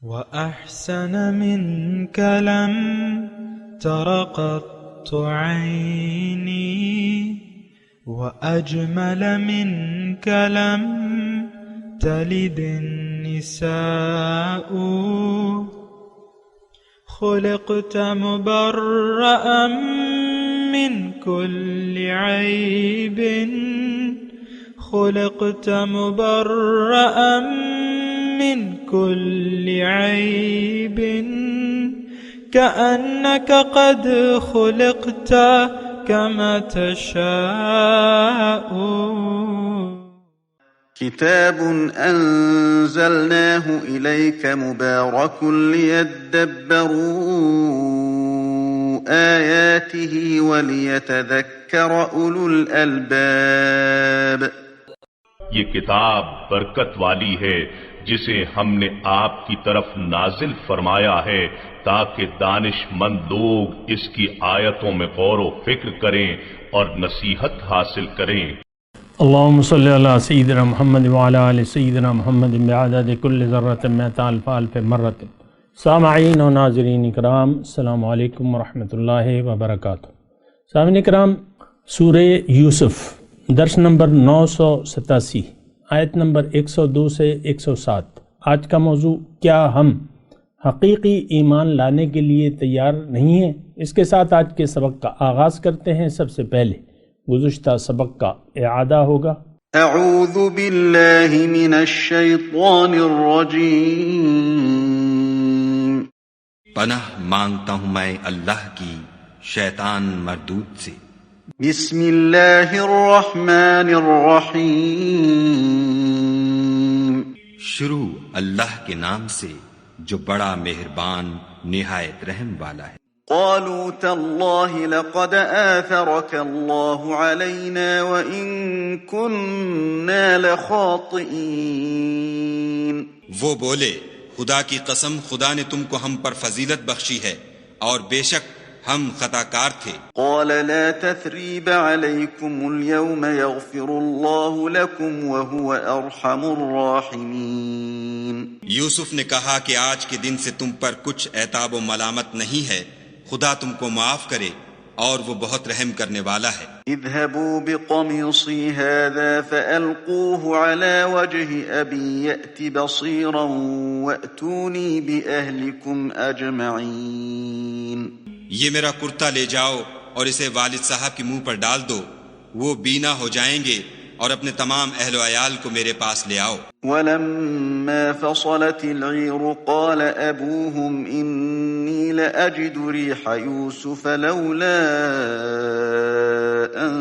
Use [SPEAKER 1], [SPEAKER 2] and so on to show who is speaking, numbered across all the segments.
[SPEAKER 1] وأحسن منك لم تر قط عيني، وأجمل منك لم تلد النساء. خلقت مبرأ من كل عيب، خلقت مبرأ من كل عيب، كأنك قد خلقت كما تشاء.
[SPEAKER 2] كتاب أنزلناه إليك مبارك ليدبروا آياته وليتذكر أولو الألباب.
[SPEAKER 3] یہ کتاب برکت والی ہے جسے ہم نے آپ کی طرف نازل فرمایا ہے تاکہ دانش مند لوگ اس کی آیتوں میں غور و فکر کریں اور نصیحت حاصل کریں۔
[SPEAKER 4] اللہم صلی علی سیدنا محمد وعلی آل سیدنا محمد بعدد کل ذرۃ مئۃ الف الف مرۃ۔ سامعین و ناظرین اکرام، السلام علیکم ورحمۃ اللہ وبرکاتہ۔ سامعین اکرام، سورہ یوسف درس نمبر 987، آیت نمبر 102 سے 107۔ آج کا موضوع، کیا ہم حقیقی ایمان لانے کے لیے تیار نہیں ہیں؟ اس کے ساتھ آج کے سبق کا آغاز کرتے ہیں۔ سب سے پہلے گزشتہ سبق کا اعادہ ہوگا۔
[SPEAKER 2] اعوذ باللہ من الشیطان الرجیم۔
[SPEAKER 5] پناہ مانگتا ہوں میں اللہ کی شیطان مردود سے۔
[SPEAKER 2] بسم اللہ الرحمن الرحیم۔
[SPEAKER 5] شروع اللہ کے نام سے جو بڑا مہربان نہایت رحم والا ہے۔
[SPEAKER 2] قالوا تالله لقد آثرك الله علينا وإن كنا لخاطئين۔
[SPEAKER 5] وہ بولے، خدا کی قسم خدا نے تم کو ہم پر فضیلت بخشی ہے اور بے شک ہم خطا کار تھے۔
[SPEAKER 2] قال لا تثريب عليكم اليوم يغفر الله لكم وهو أرحم الراحمين۔
[SPEAKER 5] یوسف نے کہا کہ آج کے دن سے تم پر کچھ عتاب و ملامت نہیں ہے، خدا تم کو معاف کرے اور وہ بہت رحم کرنے والا ہے۔
[SPEAKER 2] اذهبوا بقميصي هذا فألقوه على وجه أبي يأت بصيرا وأتوني بأهلكم أجمعين۔
[SPEAKER 5] یہ میرا کرتا لے جاؤ اور اسے والد صاحب کے منہ پر ڈال دو، وہ بینا ہو جائیں گے، اور اپنے تمام اہل و عیال کو میرے پاس لے آؤ۔
[SPEAKER 2] ولما فصلت العير قال أبوهم إني لأجد ريح يوسف لولا أن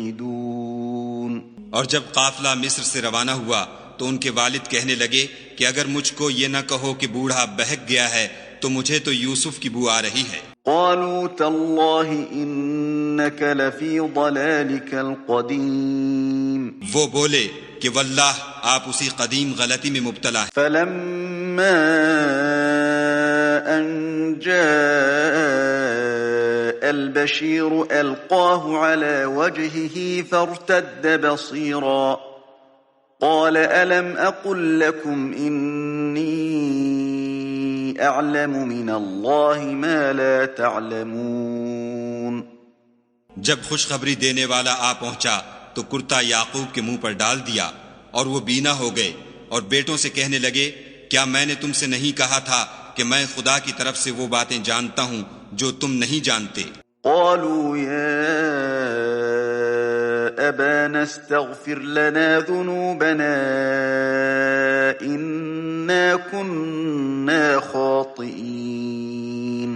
[SPEAKER 2] تفندون۔
[SPEAKER 5] اور جب قافلہ مصر سے روانہ ہوا تو ان کے والد کہنے لگے کہ اگر مجھ کو یہ نہ کہو کہ بوڑھا بہک گیا ہے تو مجھے تو یوسف کی بو آ رہی ہے۔
[SPEAKER 2] قالوا تالله إنك لفي ضلالك القديم۔
[SPEAKER 5] وہ بولے کہ واللہ آپ اسی قدیم غلطی میں مبتلا ہیں۔
[SPEAKER 2] فلما أن جاء البشير ألقاه على وجهه فارتد بصيرا قال ألم أقل لكم إني أعلم من الله ما لا تعلمون۔
[SPEAKER 5] جب خوشخبری دینے والا آ پہنچا تو کرتا یعقوب کے منہ پر ڈال دیا اور وہ بینا ہو گئے، اور بیٹوں سے کہنے لگے کیا میں نے تم سے نہیں کہا تھا کہ میں خدا کی طرف سے وہ باتیں جانتا ہوں جو تم نہیں جانتے؟
[SPEAKER 2] قالوا يا أبانا استغفر لنا ذنوبنا إنا كنا خاطئين۔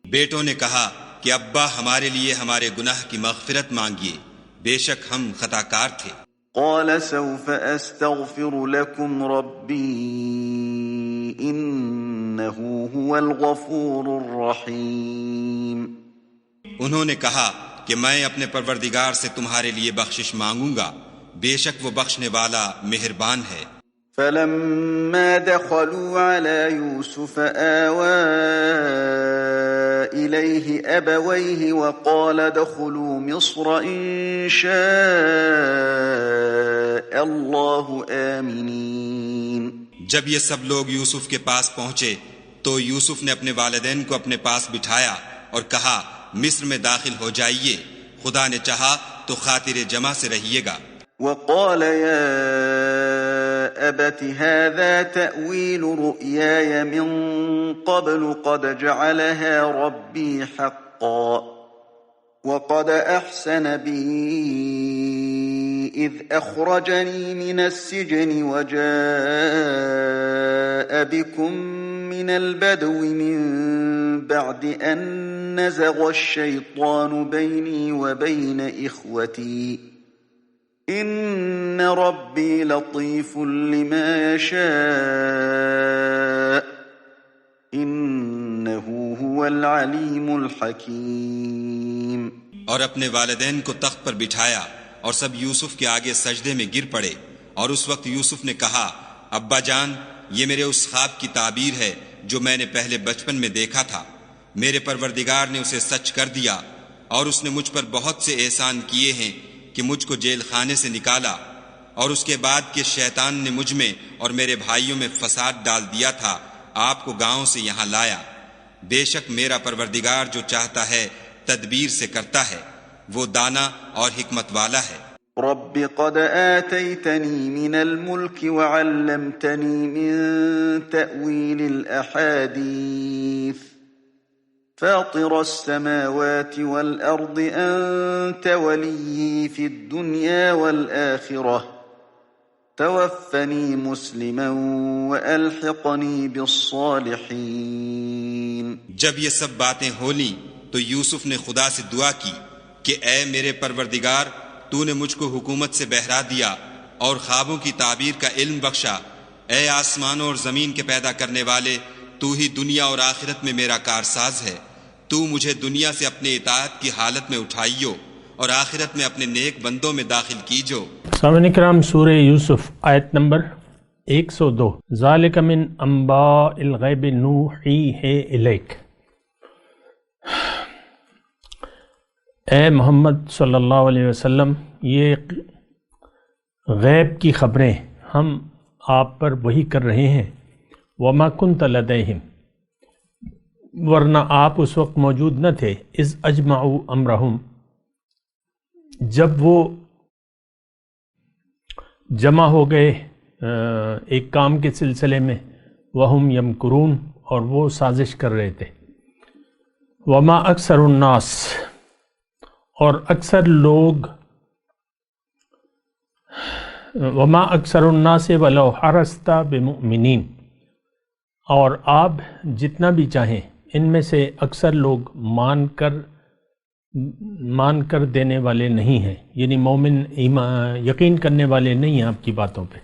[SPEAKER 5] بیٹوں نے کہا کہ ابا ہمارے لیے ہمارے گناہ کی مغفرت مانگیے، بے شک ہم خطا کار تھے۔
[SPEAKER 2] قال سوف أستغفر لكم ربي إنه هو الغفور الرحيم۔
[SPEAKER 5] انہوں نے کہا کہ میں اپنے پروردگار سے تمہارے لیے بخشش مانگوں گا، بے شک وہ بخشنے والا مہربان ہے۔
[SPEAKER 2] فلما دخلوا على يوسف آوى إليه أبويه وقال ادخلوا مصر إن شاء الله آمنين۔
[SPEAKER 5] جب یہ سب لوگ یوسف کے پاس پہنچے تو یوسف نے اپنے والدین کو اپنے پاس بٹھایا اور کہا مصر میں داخل ہو جائیے، خدا نے چاہا تو خاطر جمع سے رہیے گا۔
[SPEAKER 2] وقال يا أبت هذا تأويل رؤياي من قبل قد جعلها ربي حقا وقد أحسن بي إذ أخرجني من السجن وجاء بكم من البدو من بعد أن نزغ الشيطان بيني وبين إخوتي إن ربي لطيف لما يشاء إنه هو العليم الحكيم۔
[SPEAKER 5] اور اپنے والدین کو تخت پر بٹھایا اور سب یوسف کے آگے سجدے میں گر پڑے، اور اس وقت یوسف نے کہا ابا جان، یہ میرے اس خواب کی تعبیر ہے جو میں نے پہلے بچپن میں دیکھا تھا۔ میرے پروردگار نے اسے سچ کر دیا، اور اس نے مجھ پر بہت سے احسان کیے ہیں کہ مجھ کو جیل خانے سے نکالا، اور اس کے بعد کہ شیطان نے مجھ میں اور میرے بھائیوں میں فساد ڈال دیا تھا، آپ کو گاؤں سے یہاں لایا۔ بے شک میرا پروردگار جو چاہتا ہے تدبیر سے کرتا ہے، وہ دانا اور حکمت والا ہے۔
[SPEAKER 2] رب قد آتيتني من الملك وعلمتني من تأويل الأحاديث فاطر السماوات والأرض أنت وليي في الدنيا والآخرة توفني مسلما وألحقني بالصالحين۔
[SPEAKER 5] جب یہ سب باتیں ہو لیں تو یوسف نے خدا سے دعا کی کہ اے میرے پروردگار، تو نے مجھ کو حکومت سے بہرا دیا اور خوابوں کی تعبیر کا علم بخشا۔ اے آسمانوں اور زمین کے پیدا کرنے والے، تو ہی دنیا اور آخرت میں میرا کارساز ہے۔ تو مجھے دنیا سے اپنے اطاعت کی حالت میں اٹھائیو اور آخرت میں اپنے نیک بندوں میں داخل کیجو۔
[SPEAKER 4] سامعین کرام، سورہ یوسف آیت نمبر 102۔ ذالک من انباء الغیب نوحیہ الیک۔ اے محمد صلی اللہ علیہ وسلم، یہ غیب کی خبریں ہم آپ پر وحی کر رہے ہیں۔ وما کنت لدیہم، ورنہ آپ اس وقت موجود نہ تھے۔ اذ اجمعوا امرہم، جب وہ جمع ہو گئے ایک کام کے سلسلے میں، وہم یمکرون، اور وہ سازش کر رہے تھے۔ وما اکثر الناس، اور اکثر لوگ، وما اکثر الناس ولو حرصت بمؤمنین، اور آپ جتنا بھی چاہیں ان میں سے اکثر لوگ مان کر دینے والے نہیں ہیں، یعنی مومن یقین کرنے والے نہیں ہیں آپ کی باتوں پہ۔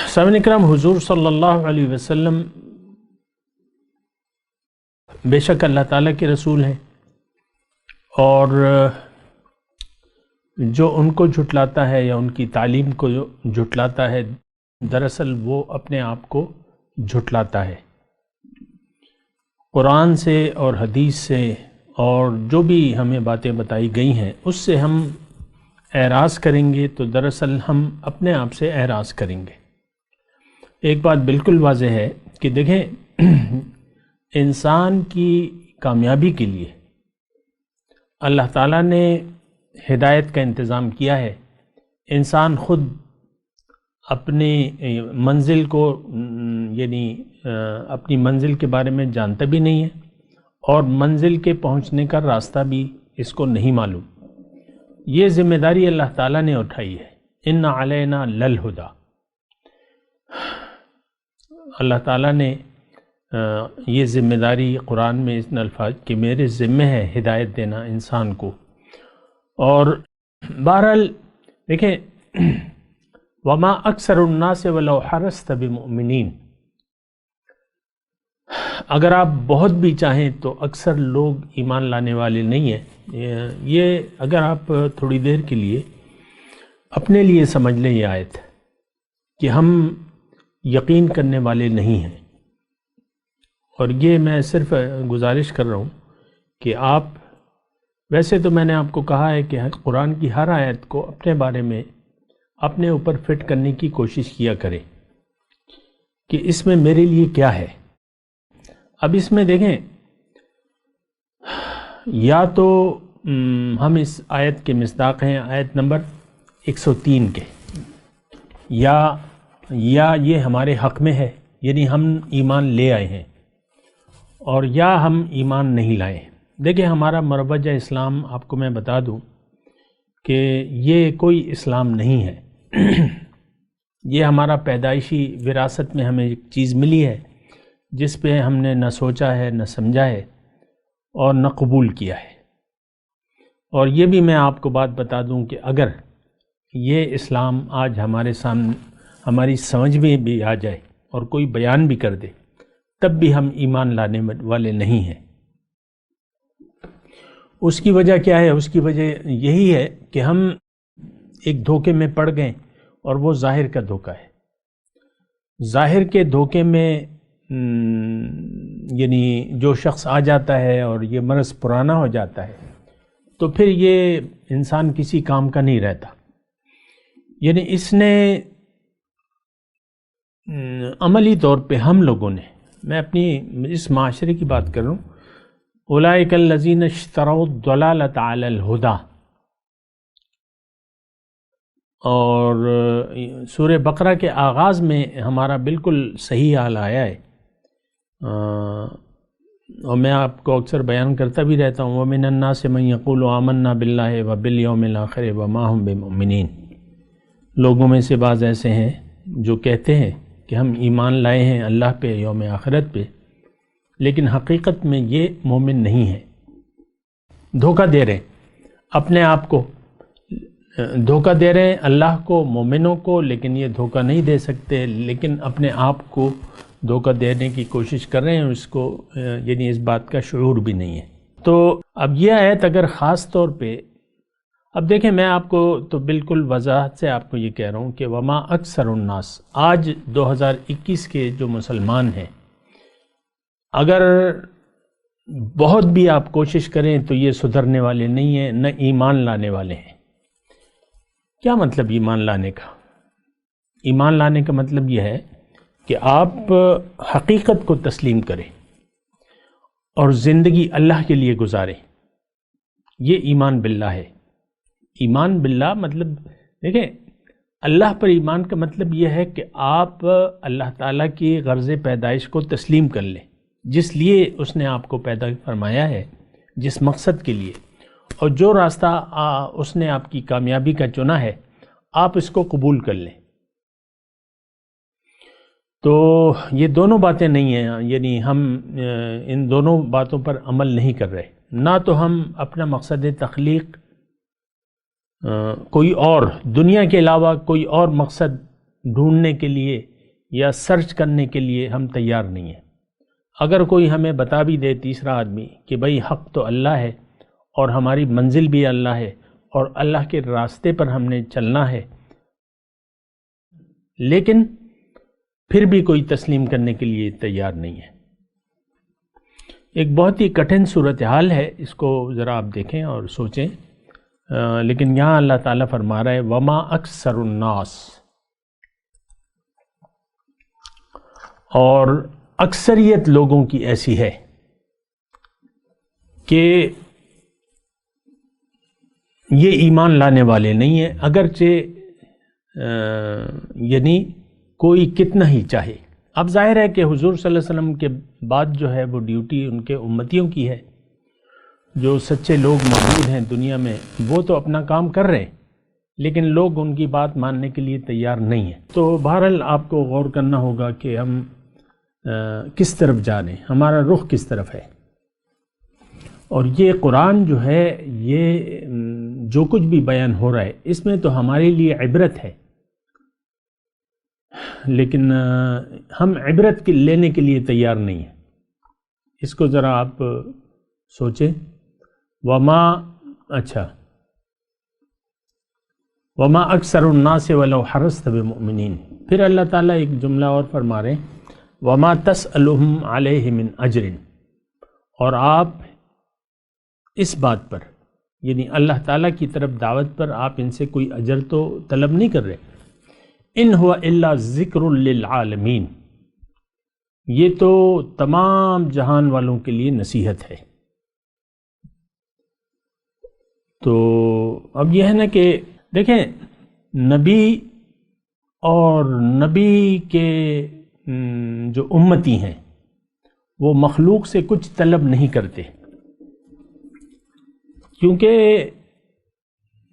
[SPEAKER 4] سامعین کرام، حضور صلی اللہ علیہ وسلم بے شک اللہ تعالیٰ کے رسول ہیں، اور جو ان کو جھٹلاتا ہے یا ان کی تعلیم کو جھٹلاتا ہے، دراصل وہ اپنے آپ کو جھٹلاتا ہے۔ قرآن سے اور حدیث سے اور جو بھی ہمیں باتیں بتائی گئی ہیں اس سے ہم اعراض کریں گے تو دراصل ہم اپنے آپ سے اعراض کریں گے۔ ایک بات بالکل واضح ہے کہ دیکھیں، انسان کی کامیابی کے لیے اللہ تعالیٰ نے ہدایت کا انتظام کیا ہے۔ انسان خود اپنی منزل کو، یعنی اپنی منزل کے بارے میں جانتا بھی نہیں ہے، اور منزل کے پہنچنے کا راستہ بھی اس کو نہیں معلوم۔ یہ ذمہ داری اللہ تعالیٰ نے اٹھائی ہے۔ ان علینا للہدی، اللہ تعالیٰ نے یہ ذمہ داری قرآن میں اس الفاظ کہ میرے ذمہ ہے ہدایت دینا انسان کو۔ اور بہرحال دیکھیں، وما اکثر الناس ولو حرصت بمؤمنین، اگر آپ بہت بھی چاہیں تو اکثر لوگ ایمان لانے والے نہیں ہیں۔ یہ اگر آپ تھوڑی دیر کے لیے اپنے لیے سمجھ لیں یہ آیت کہ ہم یقین کرنے والے نہیں ہیں، اور یہ میں صرف گزارش کر رہا ہوں کہ آپ، ویسے تو میں نے آپ کو کہا ہے کہ قرآن کی ہر آیت کو اپنے بارے میں اپنے اوپر فٹ کرنے کی کوشش کیا کریں، کہ اس میں میرے لیے کیا ہے۔ اب اس میں دیکھیں، یا تو ہم اس آیت کے مصداق ہیں، آیت نمبر 103 کے، یا یہ ہمارے حق میں ہے، یعنی ہم ایمان لے آئے ہیں، اور یا ہم ایمان نہیں لائے۔ دیکھیں ہمارا مروجہ اسلام آپ کو میں بتا دوں کہ یہ کوئی اسلام نہیں ہے، یہ ہمارا پیدائشی وراثت میں ہمیں ایک چیز ملی ہے جس پہ ہم نے نہ سوچا ہے، نہ سمجھا ہے، اور نہ قبول کیا ہے۔ اور یہ بھی میں آپ کو بات بتا دوں کہ اگر یہ اسلام آج ہمارے سامنے ہماری سمجھ میں بھی آ جائے اور کوئی بیان بھی کر دے، تب بھی ہم ایمان لانے والے نہیں ہیں۔ اس کی وجہ کیا ہے؟ اس کی وجہ یہی ہے کہ ہم ایک دھوکے میں پڑ گئے، اور وہ ظاہر کا دھوکہ ہے۔ ظاہر کے دھوکے میں یعنی جو شخص آ جاتا ہے اور یہ مرض پرانا ہو جاتا ہے، تو پھر یہ انسان کسی کام کا نہیں رہتا۔ یعنی اس نے عملی طور پہ ہم لوگوں نے، میں اپنی اس معاشرے کی بات کر رہا ہوں، اولئک الذین اشتروا الضلالۃ علی الہدی، اور سورہ بقرہ کے آغاز میں ہمارا بالکل صحیح حال آیا ہے، اور میں آپ کو اکثر بیان کرتا بھی رہتا ہوں، وَمِنَ النَّاسِ مَن يَقُولُ آمَنَّا بِاللَّهِ وَبِالْيَوْمِ الْآخِرِ وَمَا هُم بِمُؤْمِنِينَ۔ لوگوں میں سے بعض ایسے ہیں جو کہتے ہیں کہ ہم ایمان لائے ہیں اللہ پہ، یوم آخرت پہ، لیکن حقیقت میں یہ مومن نہیں ہے، دھوکہ دے رہے ہیں اپنے آپ کو، دھوکہ دے رہے ہیں اللہ کو، مومنوں کو، لیکن یہ دھوکہ نہیں دے سکتے، لیکن اپنے آپ کو دھوکہ دینے کی کوشش کر رہے ہیں، اس کو یعنی اس بات کا شعور بھی نہیں ہے۔ تو اب یہ آیت اگر خاص طور پہ، اب دیکھیں میں آپ کو تو بالکل وضاحت سے آپ کو یہ کہہ رہا ہوں کہ وما اکثر الناس، آج 2021 کے جو مسلمان ہیں، اگر بہت بھی آپ کوشش کریں تو یہ سدھرنے والے نہیں ہیں، نہ ایمان لانے والے ہیں۔ کیا مطلب ایمان لانے کا؟ ایمان لانے کا مطلب یہ ہے کہ آپ حقیقت کو تسلیم کریں اور زندگی اللہ کے لیے گزاریں، یہ ایمان باللہ ہے۔ ایمان باللہ مطلب دیکھیں، اللہ پر ایمان کا مطلب یہ ہے کہ آپ اللہ تعالیٰ کی غرض پیدائش کو تسلیم کر لیں، جس لیے اس نے آپ کو پیدا فرمایا ہے، جس مقصد کے لیے، اور جو راستہ اس نے آپ کی کامیابی کا چنا ہے، آپ اس کو قبول کر لیں۔ تو یہ دونوں باتیں نہیں ہیں، یعنی ہم ان دونوں باتوں پر عمل نہیں کر رہے۔ نہ تو ہم اپنا مقصد تخلیق کوئی اور دنیا کے علاوہ کوئی اور مقصد ڈھونڈنے کے لیے یا سرچ کرنے کے لیے ہم تیار نہیں ہیں۔ اگر کوئی ہمیں بتا بھی دے تیسرا آدمی کہ بھئی حق تو اللہ ہے اور ہماری منزل بھی اللہ ہے اور اللہ کے راستے پر ہم نے چلنا ہے، لیکن پھر بھی کوئی تسلیم کرنے کے لیے تیار نہیں ہے۔ ایک بہت ہی کٹھن صورتحال ہے، اس کو ذرا آپ دیکھیں اور سوچیں، لیکن یہاں اللہ تعالیٰ فرما رہا ہے وما اکثر الناس، اور اکثریت لوگوں کی ایسی ہے کہ یہ ایمان لانے والے نہیں ہیں، اگرچہ یعنی کوئی کتنا ہی چاہے۔ اب ظاہر ہے کہ حضور صلی اللہ علیہ وسلم کے بعد جو ہے وہ ڈیوٹی ان کے امتیوں کی ہے، جو سچے لوگ موجود ہیں دنیا میں، وہ تو اپنا کام کر رہے ہیں، لیکن لوگ ان کی بات ماننے کے لیے تیار نہیں ہیں۔ تو بہرحال آپ کو غور کرنا ہوگا کہ ہم کس طرف جا رہے ہیں، ہمارا رخ کس طرف ہے۔ اور یہ قرآن جو ہے، یہ جو کچھ بھی بیان ہو رہا ہے، اس میں تو ہمارے لیے عبرت ہے، لیکن ہم عبرت لینے کے لیے تیار نہیں ہیں۔ اس کو ذرا آپ سوچیں۔ وما اکثر الناس ولو حرصت بمؤمنین۔ پھر اللہ تعالیٰ ایک جملہ اور فرما رہے ہیں وما تسألهم علیہ من اجر، اور آپ اس بات پر، یعنی اللہ تعالیٰ کی طرف دعوت پر آپ ان سے کوئی اجر تو طلب نہیں کر رہے۔ ان ہوا الا ذکر للعالمین، یہ تو تمام جہان والوں کے لیے نصیحت ہے۔ تو اب یہ ہے نا کہ دیکھیں، نبی اور نبی کے جو امتی ہیں وہ مخلوق سے کچھ طلب نہیں کرتے، کیونکہ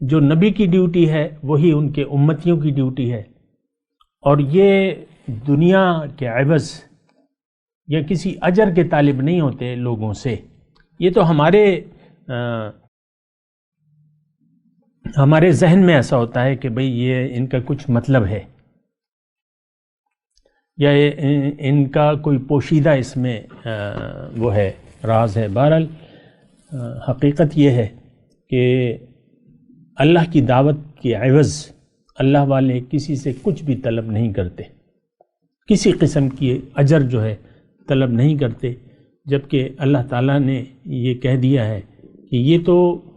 [SPEAKER 4] جو نبی کی ڈیوٹی ہے وہی ان کے امتیوں کی ڈیوٹی ہے، اور یہ دنیا کے عوض یا کسی اجر کے طالب نہیں ہوتے لوگوں سے۔ یہ تو ہمارے ذہن میں ایسا ہوتا ہے کہ بھئی یہ ان کا کچھ مطلب ہے، یا ان کا کوئی پوشیدہ اس میں وہ ہے، راز ہے۔ بہرحال حقیقت یہ ہے کہ اللہ کی دعوت کے عوض اللہ والے کسی سے کچھ بھی طلب نہیں کرتے، کسی قسم کی اجر جو ہے طلب نہیں کرتے، جبکہ اللہ تعالیٰ نے یہ کہہ دیا ہے کہ یہ تو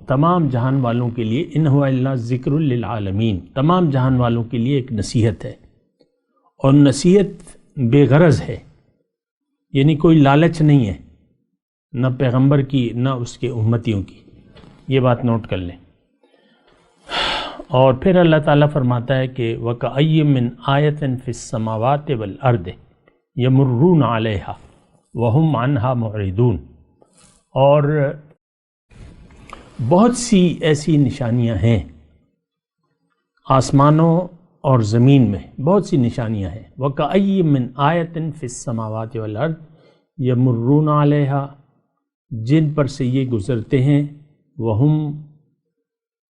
[SPEAKER 4] تمام جہان والوں کے لیے ان هو الا ذکر للعالمین، تمام جہان والوں کے لیے ایک نصیحت ہے، اور نصیحت بے غرض ہے، یعنی کوئی لالچ نہیں ہے، نہ پیغمبر کی نہ اس کے امتیوں کی۔ یہ بات نوٹ کر لیں۔ اور پھر اللہ تعالیٰ فرماتا ہے کہ وَكَأَيٍّ مِّنْ آیَةٍ فِي السَّمَاوَاتِ وَالْأَرْضِ يَمُرُّونَ عَلَيْهَا وَهُمْ عَنْهَا مُعْرِضُونَ، اور بہت سی ایسی نشانیاں ہیں آسمانوں اور زمین میں، بہت سی نشانیاں ہیں۔ وَكَأَيٍّ مِّنْ آیَةٍ فِي السَّمَاوَاتِ وَالْأَرْضِ يَمُرُّونَ عَلَيْهَا، جن پر سے یہ گزرتے ہیں، وَهُمْ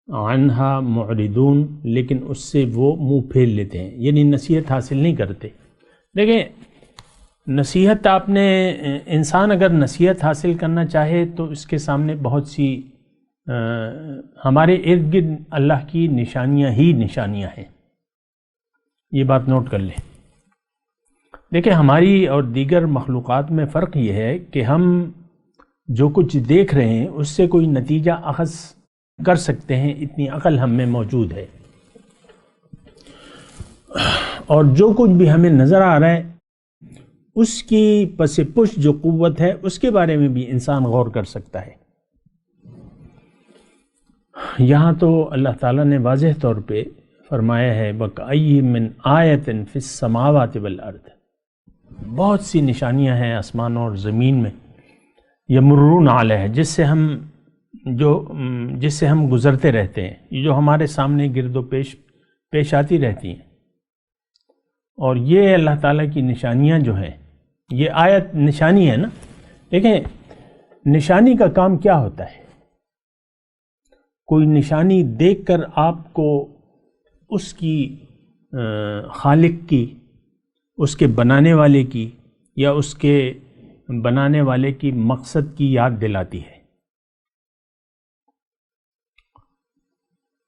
[SPEAKER 4] عَنْهَا مُعْرِضُونَ، لیکن اس سے وہ منہ پھیر لیتے ہیں، یعنی نصیحت حاصل نہیں کرتے۔ دیکھیں، نصیحت آپ نے، انسان اگر نصیحت حاصل کرنا چاہے تو اس کے سامنے بہت سی ہمارے ارد گرد اللہ کی نشانیاں ہی نشانیاں ہیں، یہ بات نوٹ کر لیں۔ دیکھیں، ہماری اور دیگر مخلوقات میں فرق یہ ہے کہ ہم جو کچھ دیکھ رہے ہیں اس سے کوئی نتیجہ اخذ کر سکتے ہیں، اتنی عقل ہم میں موجود ہے، اور جو کچھ بھی ہمیں نظر آ رہا ہے اس کی پس پش جو قوت ہے اس کے بارے میں بھی انسان غور کر سکتا ہے۔ یہاں تو اللہ تعالیٰ نے واضح طور پہ فرمایا ہے وَكَأَيٍّ مِّنْ آیَةٍ فِي السَّمَاوَاتِ وَالْأَرْضِ، بہت سی نشانیاں ہیں آسمانوں اور زمین میں، یمرون علیہ، جس سے ہم گزرتے رہتے ہیں، جو ہمارے سامنے گرد و پیش آتی رہتی ہیں۔ اور یہ اللہ تعالیٰ کی نشانیاں جو ہیں، یہ آیت نشانی ہے نا۔ دیکھیں، نشانی کا کام کیا ہوتا ہے؟ کوئی نشانی دیکھ کر آپ کو اس کی خالق کی، اس کے بنانے والے کی، یا اس کے بنانے والے کی مقصد کی یاد دلاتی ہے۔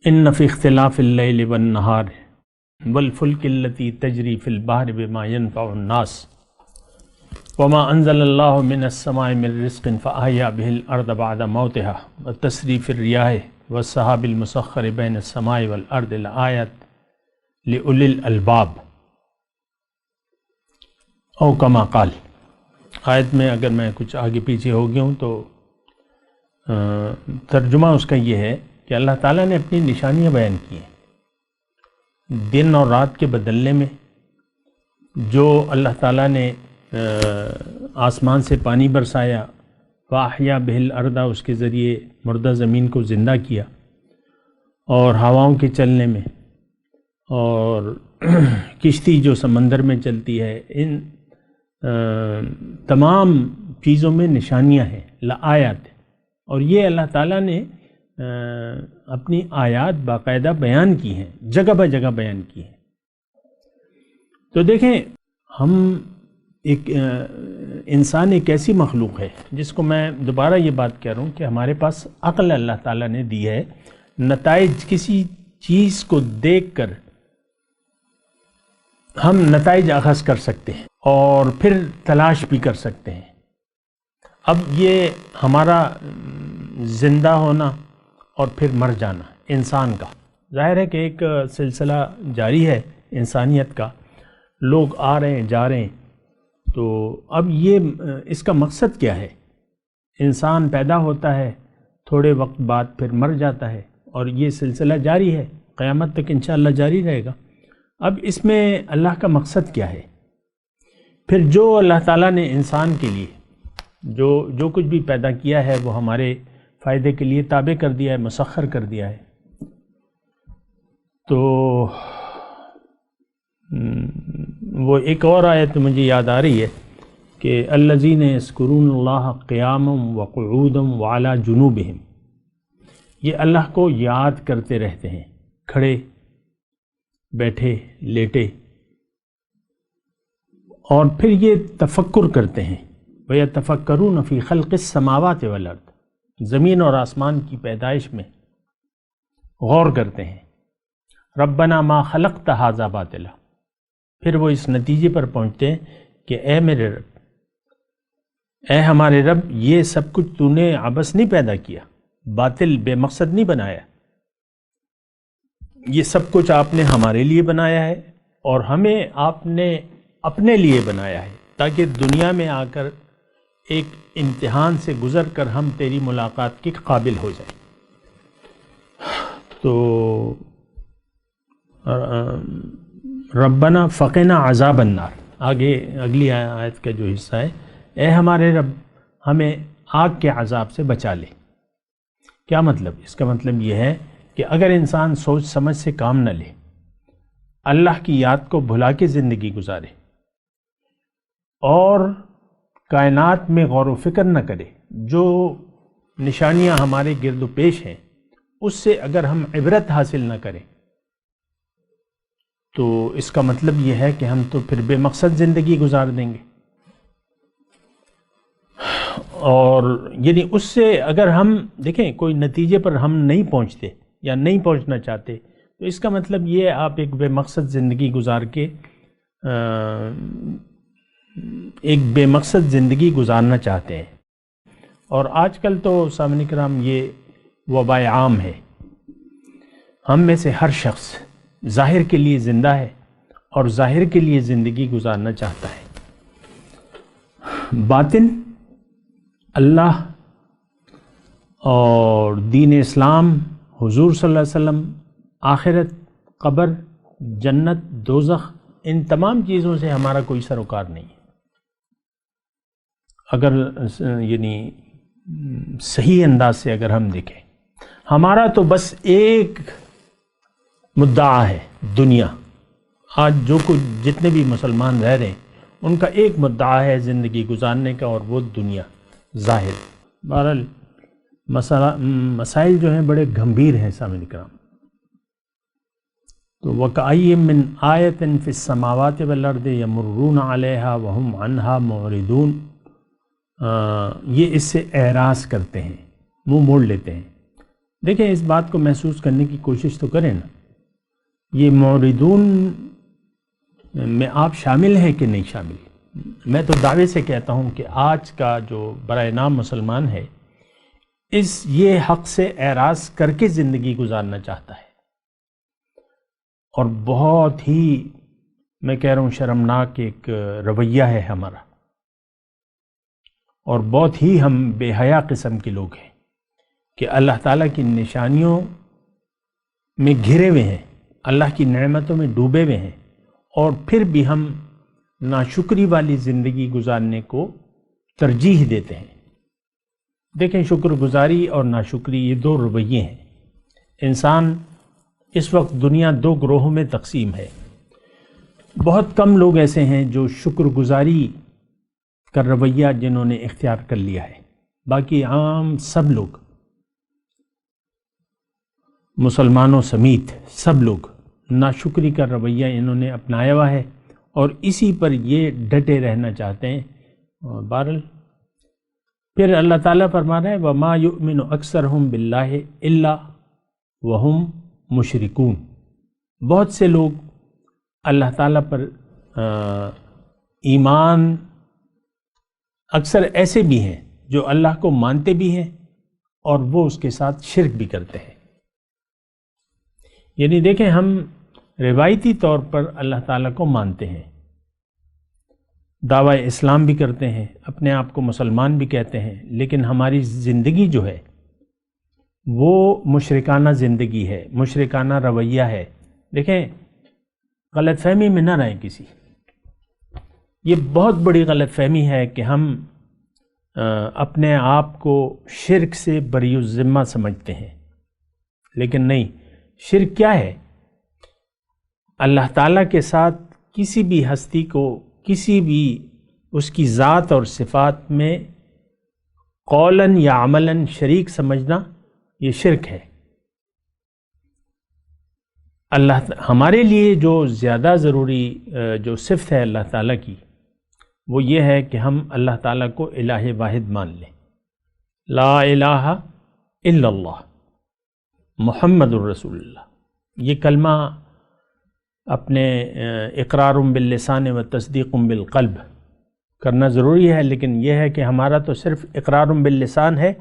[SPEAKER 4] ان فی اختلاف اللیل والنہار والفلک التی تجری فی البحر بما ينفع الناس وما انزل اللہ من السماء من رزق فاحیا به الارض بعد موتها وتصریف الریاح والسحاب المسخر بین السماء والارض لآیات لأولی الالباب، او کما قال۔ آیت میں اگر میں کچھ آگے پیچھے ہو گیا ہوں تو ترجمہ اس کا یہ ہے کہ اللہ تعالیٰ نے اپنی نشانیاں بیان کی ہیں، دن اور رات کے بدلنے میں، جو اللہ تعالیٰ نے آسمان سے پانی برسایا، فاحیا بہ الارض، اس کے ذریعے مردہ زمین کو زندہ کیا، اور ہواؤں کے چلنے میں، اور کشتی جو سمندر میں چلتی ہے، ان تمام چیزوں میں نشانیاں ہیں، لآیات، اور یہ اللہ تعالیٰ نے اپنی آیات باقاعدہ بیان کی ہیں، جگہ بہ جگہ بیان کی ہیں۔ تو دیکھیں، ہم انسان ایک ایسی مخلوق ہے جس کو میں دوبارہ یہ بات کہہ رہا ہوں کہ ہمارے پاس عقل اللہ تعالیٰ نے دی ہے، نتائج کسی چیز کو دیکھ کر ہم نتائج اخذ کر سکتے ہیں اور پھر تلاش بھی کر سکتے ہیں۔ اب یہ ہمارا زندہ ہونا اور پھر مر جانا انسان کا، ظاہر ہے کہ ایک سلسلہ جاری ہے انسانیت کا، لوگ آ رہے ہیں جا رہے ہیں، تو اب یہ اس کا مقصد کیا ہے؟ انسان پیدا ہوتا ہے، تھوڑے وقت بعد پھر مر جاتا ہے، اور یہ سلسلہ جاری ہے، قیامت تک انشاءاللہ جاری رہے گا۔ اب اس میں اللہ کا مقصد کیا ہے؟ پھر جو اللہ تعالیٰ نے انسان کے لیے جو کچھ بھی پیدا کیا ہے وہ ہمارے فائدے کے لیے تابع کر دیا ہے، مسخر کر دیا ہے۔ تو وہ ایک اور آیت مجھے یاد آ رہی ہے کہ الذین یذکرون اللہ قیاما وقعودا وعلی جنوبہم، یہ اللہ کو یاد کرتے رہتے ہیں، کھڑے، بیٹھے، لیٹے، اور پھر یہ تفکر کرتے ہیں۔ وَيَتَفَكَّرُونَ فِي خَلْقِ السَّمَاوَاتِ وَالْأَرْضِ، زمین اور آسمان کی پیدائش میں غور کرتے ہیں۔ رَبَّنَا مَا خَلَقْتَ هَذَا بَاطِلًا، پھر وہ اس نتیجے پر پہنچتے ہیں کہ اے میرے رب، اے ہمارے رب، یہ سب کچھ تو نے عبث نہیں پیدا کیا، باطل بے مقصد نہیں بنایا، یہ سب کچھ آپ نے ہمارے لیے بنایا ہے، اور ہمیں آپ نے اپنے لیے بنایا ہے تاکہ دنیا میں آ کر ایک امتحان سے گزر کر ہم تیری ملاقات کے قابل ہو جائیں۔ تو ربنا فقنا عذاب النار، آگے اگلی آیت کا جو حصہ ہے، اے ہمارے رب، ہمیں آگ کے عذاب سے بچا لے۔ کیا مطلب؟ اس کا مطلب یہ ہے کہ اگر انسان سوچ سمجھ سے کام نہ لے، اللہ کی یاد کو بھلا کے زندگی گزارے، اور کائنات میں غور و فکر نہ کرے، جو نشانیاں ہمارے گرد و پیش ہیں اس سے اگر ہم عبرت حاصل نہ کریں، تو اس کا مطلب یہ ہے کہ ہم تو پھر بے مقصد زندگی گزار دیں گے۔ اور یعنی اس سے اگر ہم دیکھیں کوئی نتیجے پر ہم نہیں پہنچتے یا نہیں پہنچنا چاہتے، تو اس کا مطلب یہ آپ ایک بے مقصد زندگی گزار کے ایک بے مقصد زندگی گزارنا چاہتے ہیں۔ اور آج کل تو سامعین کرام یہ وبا عام ہے، ہم میں سے ہر شخص ظاہر کے لیے زندہ ہے اور ظاہر کے لیے زندگی گزارنا چاہتا ہے۔ باطن اللہ اور دین اسلام، حضور صلی اللہ علیہ وسلم، آخرت، قبر، جنت، دوزخ، ان تمام چیزوں سے ہمارا کوئی سروکار نہیں ہے۔ اگر یعنی صحیح انداز سے اگر ہم دیکھیں، ہمارا تو بس ایک مدعا ہے، دنیا۔ آج جو کچھ جتنے بھی مسلمان رہ رہے ہیں ان کا ایک مدعا ہے زندگی گزارنے کا، اور وہ دنیا، ظاہر۔ بہرحال مسائل جو ہیں بڑے گھمبیر ہیں سامعین کرام۔ تو وَكَأَيٍّ مِّنْ آیَةٍ فِي السَّمَاوَاتِ وَالْأَرْضِ يَمُرُّونَ عَلَيْهَا وَهُمْ عَنْهَا مُعْرِضُونَ، یہ اس سے اعراض کرتے ہیں، منہ موڑ لیتے ہیں۔ دیکھیں اس بات کو محسوس کرنے کی کوشش تو کریں نا، یہ معرضون میں آپ شامل ہیں کہ نہیں شامل؟ میں تو دعوے سے کہتا ہوں کہ آج کا جو برائے نام مسلمان ہے، یہ حق سے اعراض کر کے زندگی گزارنا چاہتا ہے، اور بہت ہی میں کہہ رہا ہوں شرمناک ایک رویہ ہے ہمارا، اور بہت ہی ہم بے حیا قسم کے لوگ ہیں کہ اللہ تعالیٰ کی نشانیوں میں گھرے ہوئے ہیں، اللہ کی نعمتوں میں ڈوبے ہوئے ہیں، اور پھر بھی ہم ناشکری والی زندگی گزارنے کو ترجیح دیتے ہیں۔ دیکھیں شکر گزاری اور ناشکری یہ دو رویے ہیں۔ انسان اس وقت دنیا دو گروہوں میں تقسیم ہے۔ بہت کم لوگ ایسے ہیں جو شکر گزاری کا رویہ جنہوں نے اختیار کر لیا ہے، باقی عام سب لوگ، مسلمانوں سمیت سب لوگ ناشکری کا رویہ انہوں نے اپنایا ہوا ہے، اور اسی پر یہ ڈٹے رہنا چاہتے ہیں۔ اور بہرحال پھر اللہ تعالیٰ فرما رہا ہے وَمَا يُؤْمِنُ أَكْثَرُهُمْ بِاللَّهِ إِلَّا وَهُمْ مُشْرِكُونَ، بہت سے لوگ اللہ تعالیٰ پر ایمان اکثر ایسے بھی ہیں جو اللہ کو مانتے بھی ہیں اور وہ اس کے ساتھ شرک بھی کرتے ہیں۔ یعنی دیکھیں ہم روایتی طور پر اللہ تعالیٰ کو مانتے ہیں، دعوی اسلام بھی کرتے ہیں، اپنے آپ کو مسلمان بھی کہتے ہیں، لیکن ہماری زندگی جو ہے وہ مشرکانہ زندگی ہے، مشرکانہ رویہ ہے۔ دیکھیں، غلط فہمی میں نہ رہیں کسی، یہ بہت بڑی غلط فہمی ہے کہ ہم اپنے آپ کو شرک سے بری الذمہ سمجھتے ہیں، لیکن نہیں۔ شرک کیا ہے؟ اللہ تعالیٰ کے ساتھ کسی بھی ہستی کو، کسی بھی اس کی ذات اور صفات میں قولاً یا عملاً شریک سمجھنا، یہ شرک ہے۔ ہمارے لیے جو زیادہ ضروری جو صفت ہے اللہ تعالیٰ کی، وہ یہ ہے کہ ہم اللہ تعالیٰ کو الہ واحد مان لیں، لا الہ الا اللہ محمد الرسول اللہ۔ یہ کلمہ اپنے اقرار باللسان و تصدیق بالقلب کرنا ضروری ہے، لیکن یہ ہے کہ ہمارا تو صرف اقرار باللسان ہے،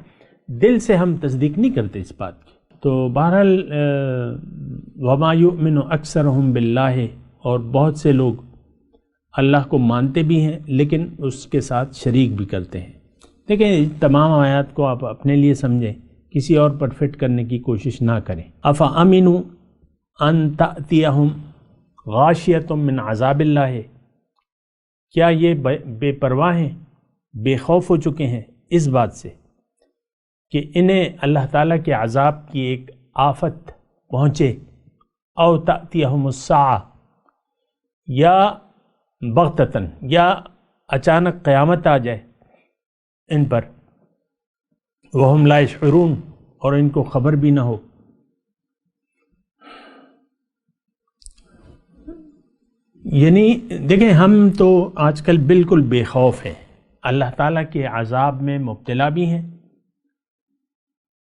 [SPEAKER 4] دل سے ہم تصدیق نہیں کرتے اس بات کی۔ تو بہرحال وما یؤمن اکثرہم باللہ، اور بہت سے لوگ اللہ کو مانتے بھی ہیں لیکن اس کے ساتھ شریک بھی کرتے ہیں۔ دیکھیں، تمام آیات کو آپ اپنے لیے سمجھیں، کسی اور پر فٹ کرنے کی کوشش نہ کریں۔ افامنوا ان تأتیہم غاشیۃ من عذاب اللہ، کیا یہ بے پرواہ ہیں، بے خوف ہو چکے ہیں اس بات سے کہ انہیں اللہ تعالیٰ کے عذاب کی ایک آفت پہنچے، او تأتیہم الساعہ، یا بغتتاً، یا اچانک قیامت آ جائے ان پر، وہم لا یشعرون، اور ان کو خبر بھی نہ ہو۔ یعنی دیکھیں، ہم تو آج کل بالکل بے خوف ہیں، اللہ تعالیٰ کے عذاب میں مبتلا بھی ہیں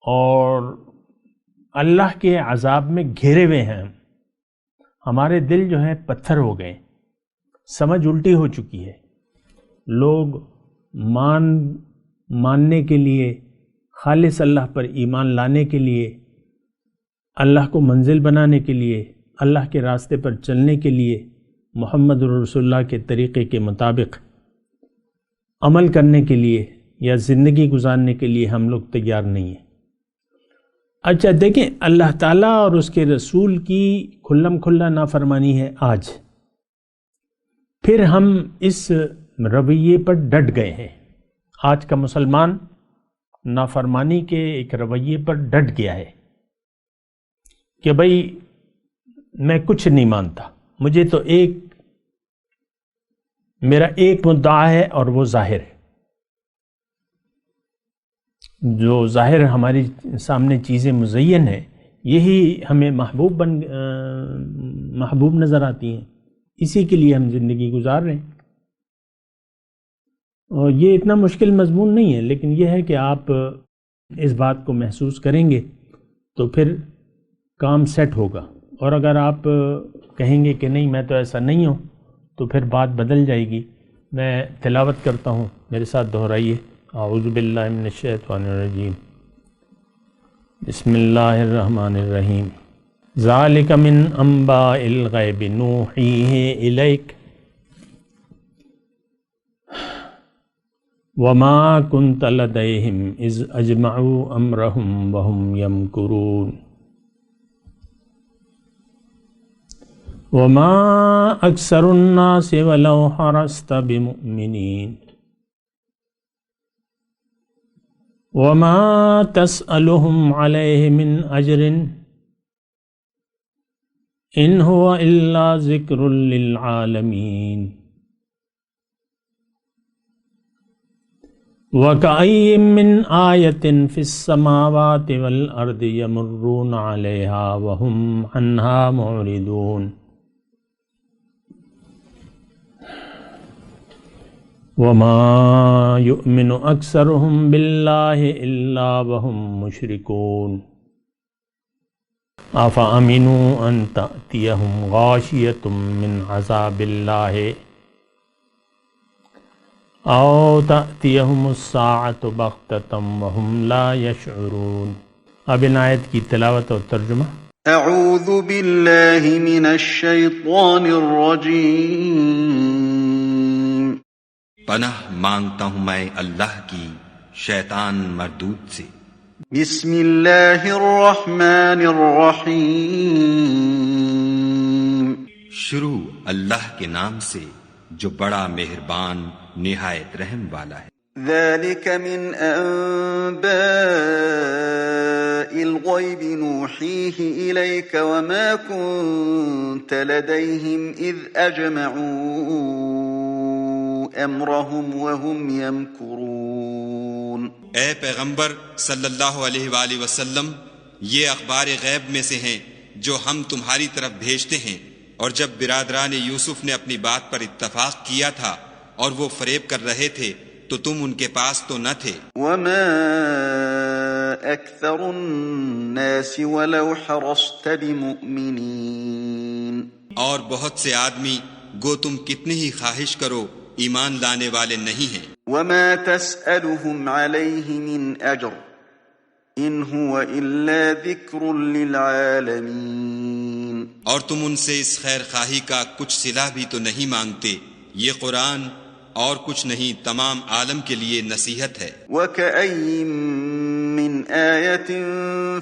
[SPEAKER 4] اور اللہ کے عذاب میں گھیرے ہوئے ہیں۔ ہمارے دل جو ہیں پتھر ہو گئے، سمجھ الٹی ہو چکی ہے۔ لوگ ماننے کے لیے، خالص اللہ پر ایمان لانے کے لیے، اللہ کو منزل بنانے کے لیے، اللہ کے راستے پر چلنے کے لیے، محمد رسول اللہ کے طریقے کے مطابق عمل کرنے کے لیے یا زندگی گزارنے کے لیے ہم لوگ تیار نہیں ہیں۔ اچھا دیکھیں، اللہ تعالیٰ اور اس کے رسول کی کھلم کھلا نافرمانی ہے آج، پھر ہم اس رویے پر ڈٹ گئے ہیں۔ آج کا مسلمان نافرمانی کے ایک رویے پر ڈٹ گیا ہے کہ بھئی میں کچھ نہیں مانتا، مجھے تو میرا ایک مدعا ہے اور وہ ظاہر ہے۔ جو ظاہر ہماری سامنے چیزیں مزین ہیں، یہی ہمیں محبوب نظر آتی ہیں، اسی کے لیے ہم زندگی گزار رہے ہیں۔ اور یہ اتنا مشکل مضمون نہیں ہے، لیکن یہ ہے کہ آپ اس بات کو محسوس کریں گے تو پھر کام سیٹ ہوگا، اور اگر آپ کہیں گے کہ نہیں میں تو ایسا نہیں ہوں تو پھر بات بدل جائے گی۔ میں تلاوت کرتا ہوں، میرے ساتھ دہرائیے۔ اعوذ باللہ من الشیطان الرجیم، بسم اللہ الرحمن الرحیم۔ ذالک من انباء الغیب نوحیہ الیک وما کنت لدیہم اذ اجمعوا امرہم وہم یمکرون وما اکثر الناس ولو حرصت بمؤمنین وما تسألهم علیہ من اجر ان هو الا ذکر للعالمین وَكَأَيٍّ مِّنْ آيَةٍ فِي السَّمَاوَاتِ وَالْأَرْضِ يَمُرُّونَ عَلَيْهَا وَهُمْ عَنْهَا مُعْرِضُونَ وَمَا يُؤْمِنُ أَكْثَرُهُم بِاللَّهِ إِلَّا وَهُم مُشْرِكُونَ أَفَأَمِنُوا أَن تَأْتِيَهُمْ غَاشِيَةٌ مِّنْ عَذَابِ اللَّهِ او تأتیہم الساعة بغتة وهم لا يشعرون۔ اب ان آیت کی تلاوت اور ترجمہ۔
[SPEAKER 2] اعوذ باللہ من الشیطان الرجیم
[SPEAKER 5] پناہ مانگتا ہوں میں اللہ کی شیطان مردود سے۔
[SPEAKER 2] بسم اللہ الرحمن الرحیم۔
[SPEAKER 5] شروع اللہ کے نام سے جو بڑا مہربان نہایت رحم والا ہے۔
[SPEAKER 2] ذلك من أنباء الغيب نوحيه إليك وما كنت لديهم إذ أجمعوا أمرهم وهم يمكرون۔
[SPEAKER 5] اے پیغمبر صلی اللہ علیہ وآلہ وسلم، یہ اخبار غیب میں سے ہیں جو ہم تمہاری طرف بھیجتے ہیں، اور جب برادران یوسف نے اپنی بات پر اتفاق کیا تھا اور وہ فریب کر رہے تھے تو تم ان کے پاس تو نہ تھے۔
[SPEAKER 2] وما أكثر الناس ولو حرصت بمؤمنين۔
[SPEAKER 5] اور بہت سے آدمی گو تم کتنی ہی خواہش کرو ایمان لانے والے نہیں ہیں۔
[SPEAKER 2] وما تسألهم عليه من أجر إن هو إلا ذكر للعالمين۔
[SPEAKER 5] اور تم ان سے اس خیر خواہی کا کچھ صلہ بھی تو نہیں مانگتے، یہ قرآن اور کچھ نہیں تمام عالم کے لیے نصیحت ہے۔
[SPEAKER 2] وكأي من آية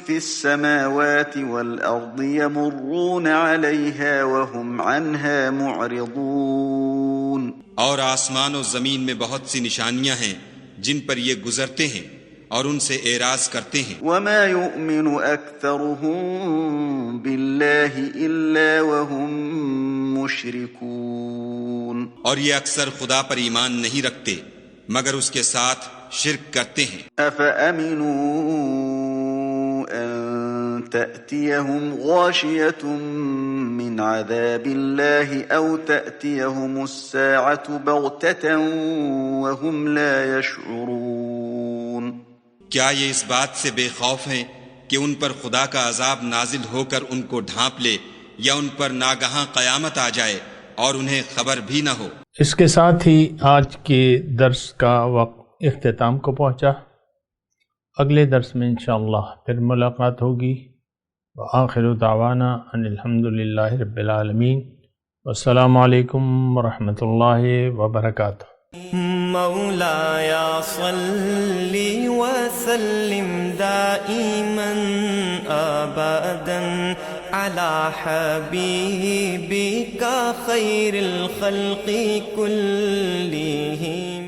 [SPEAKER 2] في السماوات والأرض يمرون عليها وهم عنها معرضون۔
[SPEAKER 5] اور آسمان و زمین میں بہت سی نشانیاں ہیں جن پر یہ گزرتے ہیں اور ان سے اعراض کرتے ہیں۔
[SPEAKER 2] وما يؤمن أكثرهم بالله إلا وهم مشركون۔
[SPEAKER 5] اور یہ اکثر خدا پر ایمان نہیں رکھتے مگر اس کے ساتھ شرک کرتے ہیں۔
[SPEAKER 2] أفأمنوا أن تأتيهم غاشية من عذاب الله أو تأتيهم الساعة بغتة وهم لا يشعرون۔
[SPEAKER 5] کیا یہ اس بات سے بے خوف ہیں کہ ان پر خدا کا عذاب نازل ہو کر ان کو ڈھانپ لے، یا ان پر ناگہاں قیامت آ جائے اور انہیں خبر بھی نہ ہو؟
[SPEAKER 4] اس کے ساتھ ہی آج کے درس کا وقت اختتام کو پہنچا۔ اگلے درس میں انشاءاللہ پھر ملاقات ہوگی۔ وآخر دعوانا ان الحمدللہ رب العالمین، والسلام علیکم ورحمۃ اللہ وبرکاتہ۔
[SPEAKER 6] مولاي صل وسلم دائما ابدا على حبيبك خير الخلق كلهم۔